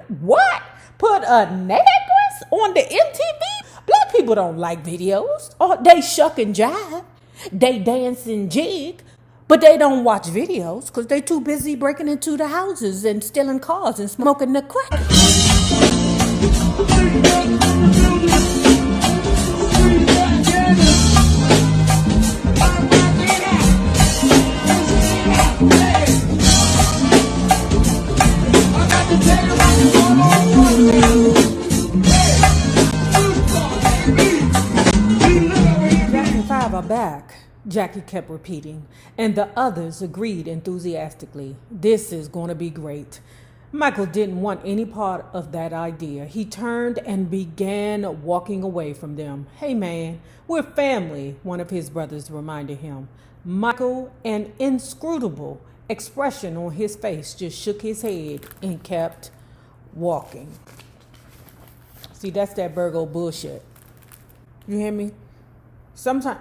What? Put a necklace on the MTV? Black people don't like videos. Or they shuck and jive. They dance and jig. But they don't watch videos because they too busy breaking into the houses and stealing cars and smoking the crack. Jackson 5 are back, Jackie kept repeating, and the others agreed enthusiastically. This is going to be great. Michael didn't want any part of that idea. He turned and began walking away from them. Hey man, we're family, one of his brothers reminded him. Michael, an inscrutable expression on his face, just shook his head and kept walking. See, that's that Virgo bullshit. You hear me? Sometimes,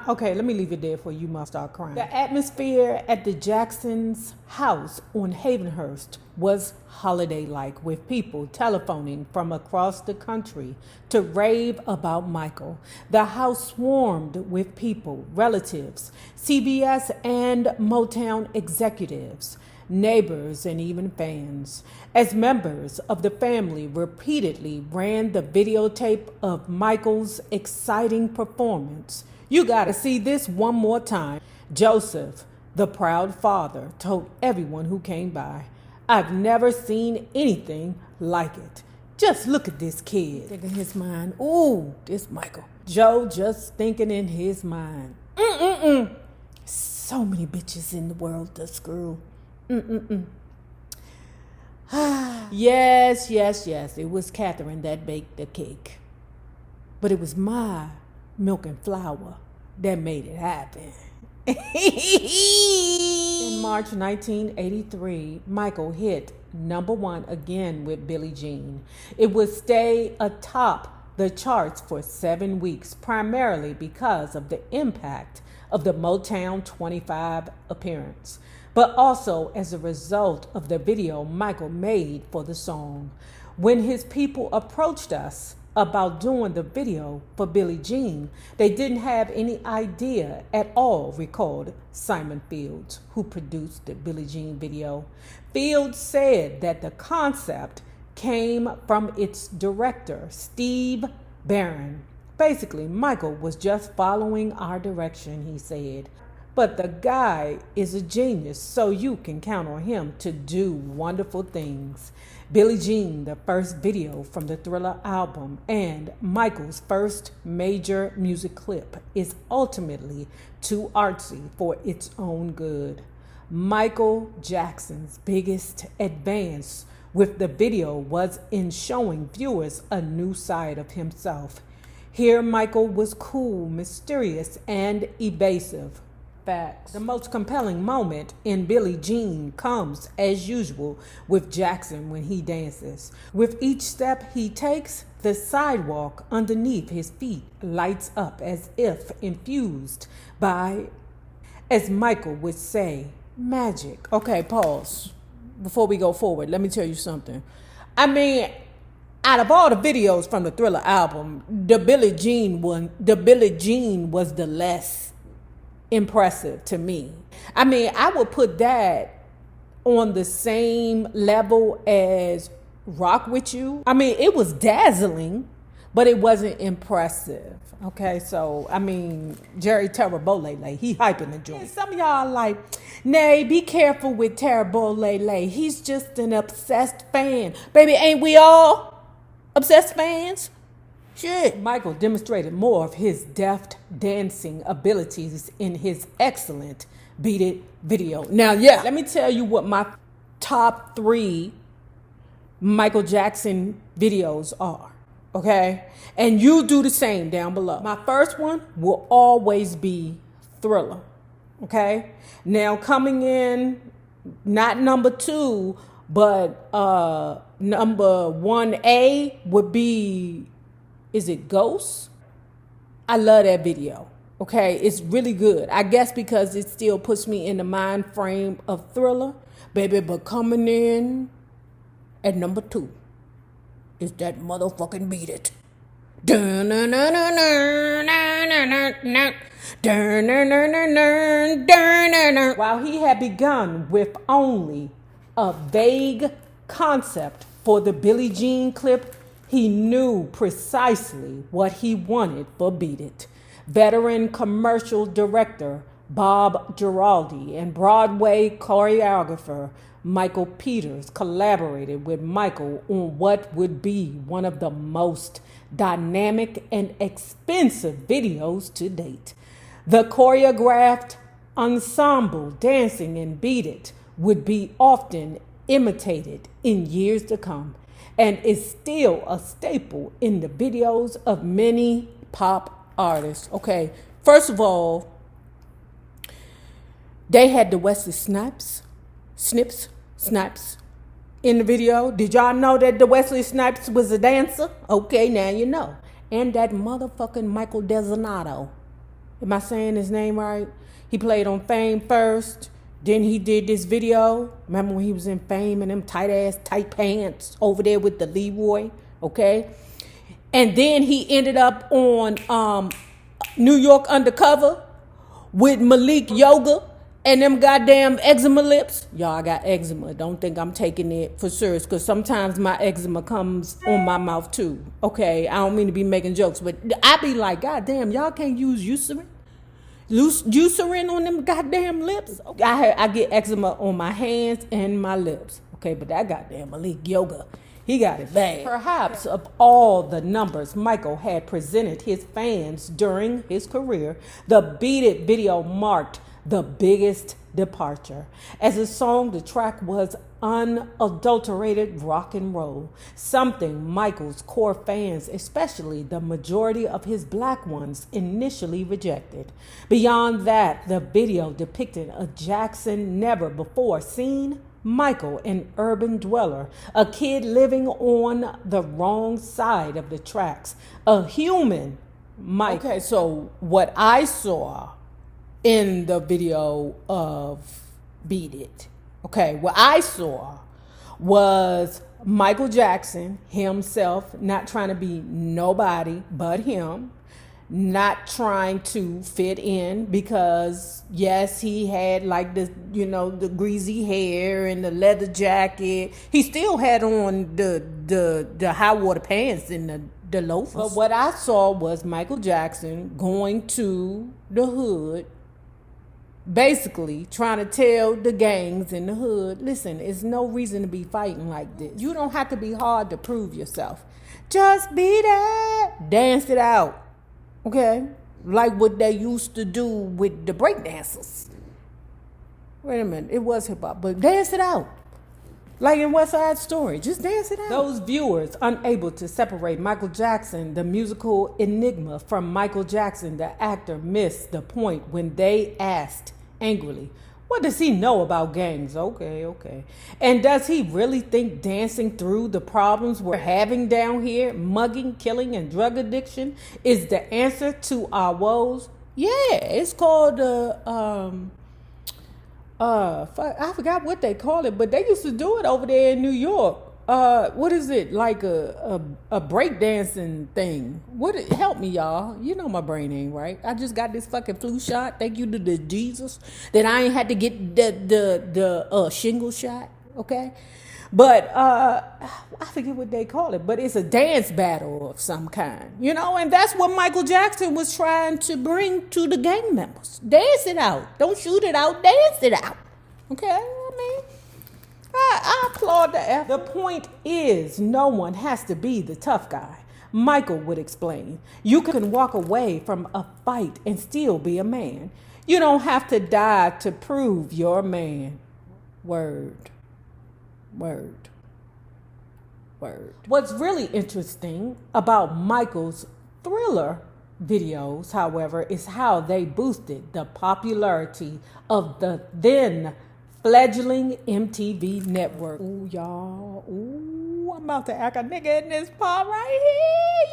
okay, let me leave it there for you must start crying. The atmosphere at the Jacksons' house on Havenhurst was holiday-like, with people telephoning from across the country to rave about Michael. The house swarmed with people, relatives, CBS and Motown executives, neighbors, and even fans, as members of the family repeatedly ran the videotape of Michael's exciting performance. You gotta see this one more time. Joseph, the proud father, told everyone who came by, I've never seen anything like it. Just look at this kid. Thinking in his mind, ooh, this Michael. Joe just thinking in his mind, so many bitches in the world to screw. Yes. It was Catherine that baked the cake. But it was my milk and flour that made it happen. In March 1983, Michael hit #1 again with Billie Jean. It would stay atop the charts for 7 weeks, primarily because of the impact of the Motown 25 appearance, but also as a result of the video Michael made for the song. When his people approached us about doing the video for Billie Jean, they didn't have any idea at all, recalled Simon Fields, who produced the Billie Jean video. Fields said that the concept came from its director, Steve Barron. Basically, Michael was just following our direction, he said. But the guy is a genius, so you can count on him to do wonderful things. Billie Jean, the first video from the Thriller album, and Michael's first major music clip, is ultimately too artsy for its own good. Michael Jackson's biggest advance with the video was in showing viewers a new side of himself. Here, Michael was cool, mysterious, and evasive. Facts. The most compelling moment in Billie Jean comes, as usual, with Jackson when he dances. With each step he takes, the sidewalk underneath his feet lights up as if infused by, as Michael would say, magic. Okay, pause. Before we go forward, let me tell you something. I mean, out of all the videos from the Thriller album, the Billie Jean was the less impressive to me. I mean, I would put that on the same level as Rock With You. I mean, it was dazzling, but it wasn't impressive. Okay, so, I mean, Jerry Tarabolele, he hyping the joint. And some of y'all like, nay, be careful with Tarabolele. He's just an obsessed fan. Baby, ain't we all obsessed fans? Shit. Michael demonstrated more of his deft dancing abilities in his excellent Beat It video. Now, let me tell you what my top 3 Michael Jackson videos are, okay? And you do the same down below. My first one will always be Thriller, okay? Now, coming in, not number 2, but number 1A would be, is it Ghost? I love that video. Okay, it's really good. I guess because it still puts me in the mind frame of Thriller, baby. But coming in at number 2 is that motherfucking Beat It. While he had begun with only a vague concept for the Billie Jean clip, he knew precisely what he wanted for Beat It. Veteran commercial director Bob Giraldi and Broadway choreographer Michael Peters collaborated with Michael on what would be one of the most dynamic and expensive videos to date. The choreographed ensemble dancing in Beat It would be often imitated in years to come and is still a staple in the videos of many pop artists. Okay, first of all, they had the Wesley Snipes in the video. Did y'all know that the Wesley Snipes was a dancer? Okay, now you know. And that motherfucking Michael Desonato. Am I saying his name right? He played on Fame first. Then he did this video. Remember when he was in Fame and them tight pants over there with the Leroy? Okay. And then he ended up on New York Undercover with Malik Yoga and them goddamn eczema lips. Y'all, I got eczema. Don't think I'm taking it for serious, because sometimes my eczema comes on my mouth too. Okay, I don't mean to be making jokes, but I be like, goddamn, y'all can't use Eucerin? Eucerin on them goddamn lips? I get eczema on my hands and my lips. Okay, but that goddamn Malik Yoga, he got it bad. Perhaps of all the numbers Michael had presented his fans during his career, the Beat It video marked the biggest departure. As a song, the track was unadulterated rock and roll, something Michael's core fans, especially the majority of his black ones, initially rejected. Beyond that, the video depicted a Jackson never before seen Michael, an urban dweller, a kid living on the wrong side of the tracks, a human Michael. Okay, so what I saw in the video of Beat It, okay, what I saw was Michael Jackson himself, not trying to be nobody but him, not trying to fit in, because yes, he had like the, you know, the greasy hair and the leather jacket. He still had on the high water pants and the loafers. But what I saw was Michael Jackson going to the hood, basically trying to tell the gangs in the hood, listen, it's no reason to be fighting like this. You don't have to be hard to prove yourself. Just be there. Dance it out. Okay? Like what they used to do with the breakdancers. Wait a minute. It was hip-hop, but dance it out. Like in West Side Story. Just dance it out. Those viewers unable to separate Michael Jackson, the musical enigma, from Michael Jackson, the actor, missed the point when they asked angrily, what does he know about gangs? Okay. And does he really think dancing through the problems we're having down here, mugging, killing, and drug addiction, is the answer to our woes? Yeah, it's called I forgot what they call it, but they used to do it over there in New York. What is it? Like a breakdancing thing. Help me, y'all. You know my brain ain't right. I just got this fucking flu shot. Thank you to the Jesus that I ain't had to get the shingle shot. Okay, but I forget what they call it. But it's a dance battle of some kind, you know. And that's what Michael Jackson was trying to bring to the gang members. Dance it out. Don't shoot it out. Dance it out. Okay, I mean, I applaud the effort. The point is, no one has to be the tough guy. Michael would explain. You can walk away from a fight and still be a man. You don't have to die to prove you're a man. Word. What's really interesting about Michael's Thriller videos, however, is how they boosted the popularity of the then fledgling MTV network. Ooh, y'all. Ooh, I'm about to act a nigga in this part right here,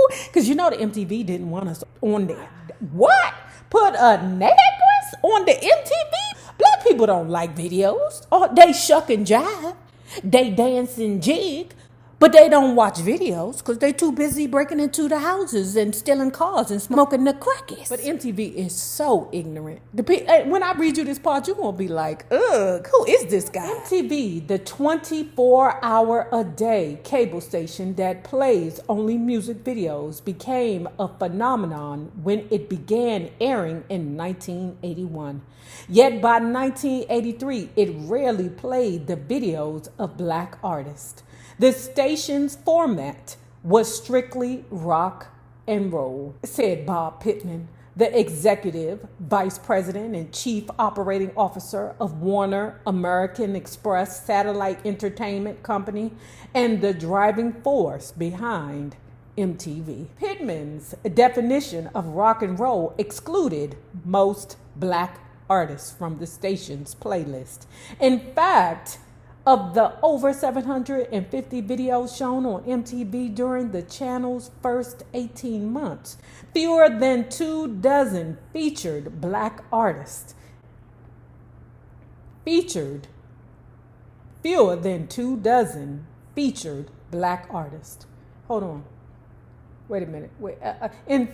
y'all. Because you know the MTV didn't want us on there. What? Put a negress on the MTV? Black people don't like videos. Oh, they shuck and jive. They dance and jig, but they don't watch videos because they too busy breaking into the houses and stealing cars and smoking the crackies. But MTV is so ignorant. When I read you this part, you're going to be like, ugh, who is this guy? MTV, the 24-hour-a-day cable station that plays only music videos, became a phenomenon when it began airing in 1981. Yet by 1983, it rarely played the videos of black artists. The station's format was strictly rock and roll, said Bob Pittman, the executive vice president and chief operating officer of Warner American Express Satellite Entertainment Company and the driving force behind MTV. Pittman's definition of rock and roll excluded most black artists from the station's playlist. In fact, of the over 750 videos shown on MTV during the channel's first 18 months, fewer than 24 featured black artists. Fewer than 24 featured black artists. Hold on. Wait a minute. In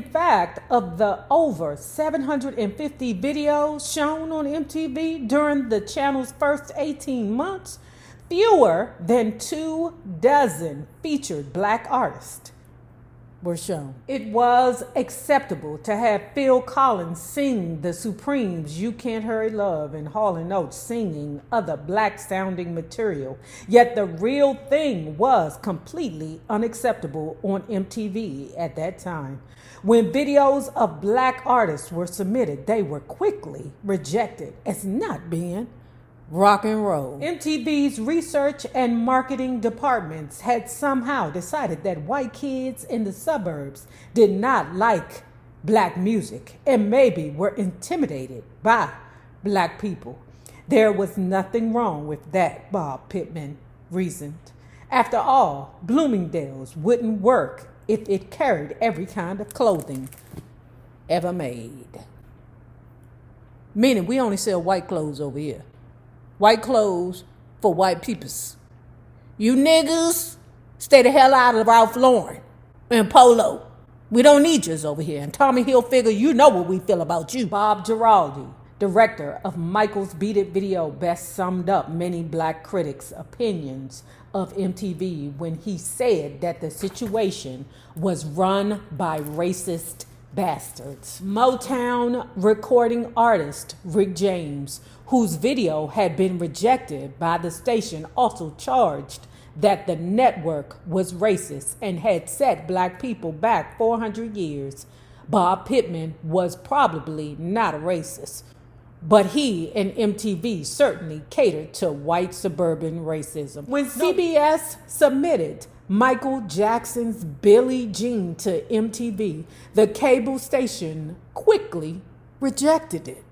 fact, of the over 750 videos shown on MTV during the channel's first 18 months, fewer than 24 featured black artists were shown. It was acceptable to have Phil Collins sing the Supremes' You Can't Hurry Love and Hall & Oates singing other black-sounding material, yet the real thing was completely unacceptable on MTV at that time. When videos of black artists were submitted, they were quickly rejected as not being rock and roll. MTV's research and marketing departments had somehow decided that white kids in the suburbs did not like black music and maybe were intimidated by black people. There was nothing wrong with that, Bob Pittman reasoned. After all, Bloomingdale's wouldn't work if it carried every kind of clothing ever made. Meaning we only sell white clothes over here. White clothes for white peoples. You niggas, stay the hell out of Ralph Lauren and Polo. We don't need yous over here. And Tommy Hilfiger, you know what we feel about you. Bob Giraldi, director of Michael's Beat It video, best summed up many black critics' opinions of MTV when he said that the situation was run by racist bastards. Motown recording artist Rick James, whose video had been rejected by the station, also charged that the network was racist and had set black people back 400 years. Bob Pittman was probably not a racist, but he and MTV certainly catered to white suburban racism. When CBS submitted Michael Jackson's Billie Jean to MTV, the cable station quickly rejected it.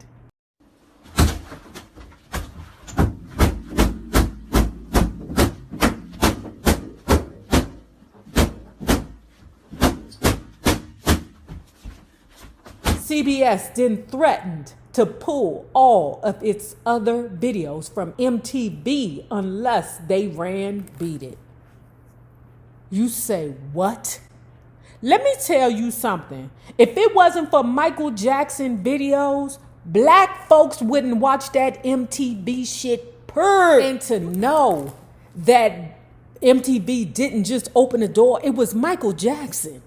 CBS then threatened to pull all of its other videos from MTV unless they ran Beat It. You say what? Let me tell you something. If it wasn't for Michael Jackson videos, black folks wouldn't watch that MTV shit And to know that MTV didn't just open the door, it was Michael Jackson.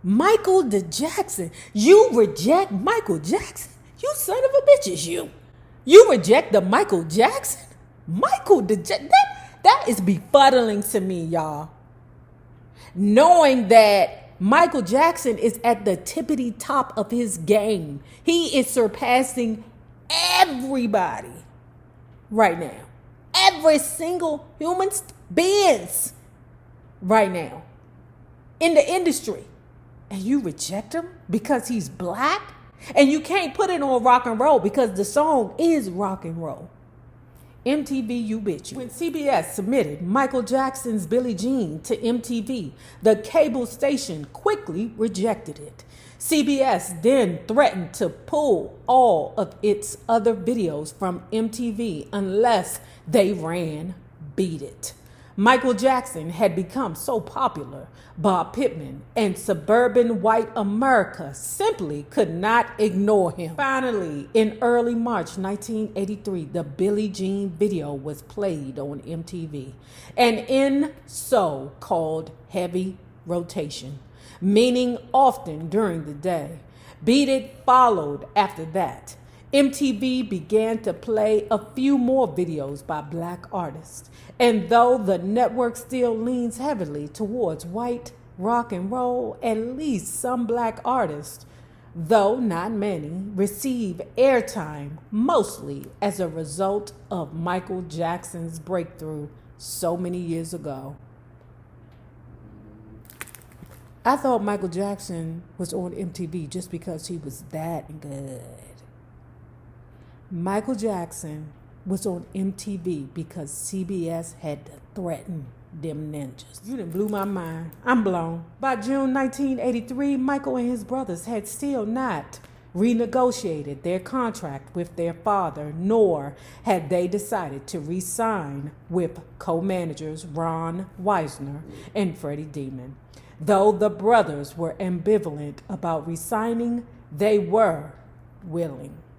Michael the Jackson. You reject Michael Jackson? You son of a bitch is you. You reject the Michael Jackson? Michael the Jackson? That is befuddling to me, y'all. Knowing that Michael Jackson is at the tippity top of his game. He is surpassing everybody right now. Every single human being right now in the industry. And you reject him because he's black? And you can't put it on rock and roll because the song is rock and roll. MTV You Bitch You. When CBS submitted Michael Jackson's Billie Jean to MTV, the cable station quickly rejected it. CBS then threatened to pull all of its other videos from MTV unless they ran Beat It. Michael Jackson had become so popular, Bob Pittman and suburban white America simply could not ignore him. Finally, in early March 1983, the Billie Jean video was played on MTV, and in so-called heavy rotation, meaning often during the day. Beat It followed after that. MTV began to play a few more videos by black artists. And though the network still leans heavily towards white rock and roll, at least some black artists, though not many, receive airtime mostly as a result of Michael Jackson's breakthrough so many years ago. I thought Michael Jackson was on MTV just because he was that good. Michael Jackson was on MTV because CBS had to threaten them ninjas. You done blew my mind. I'm blown. By June 1983, Michael and his brothers had still not renegotiated their contract with their father, nor had they decided to re-sign with co-managers Ron Weisner and Freddie Demon. Though the brothers were ambivalent about resigning, they were willing.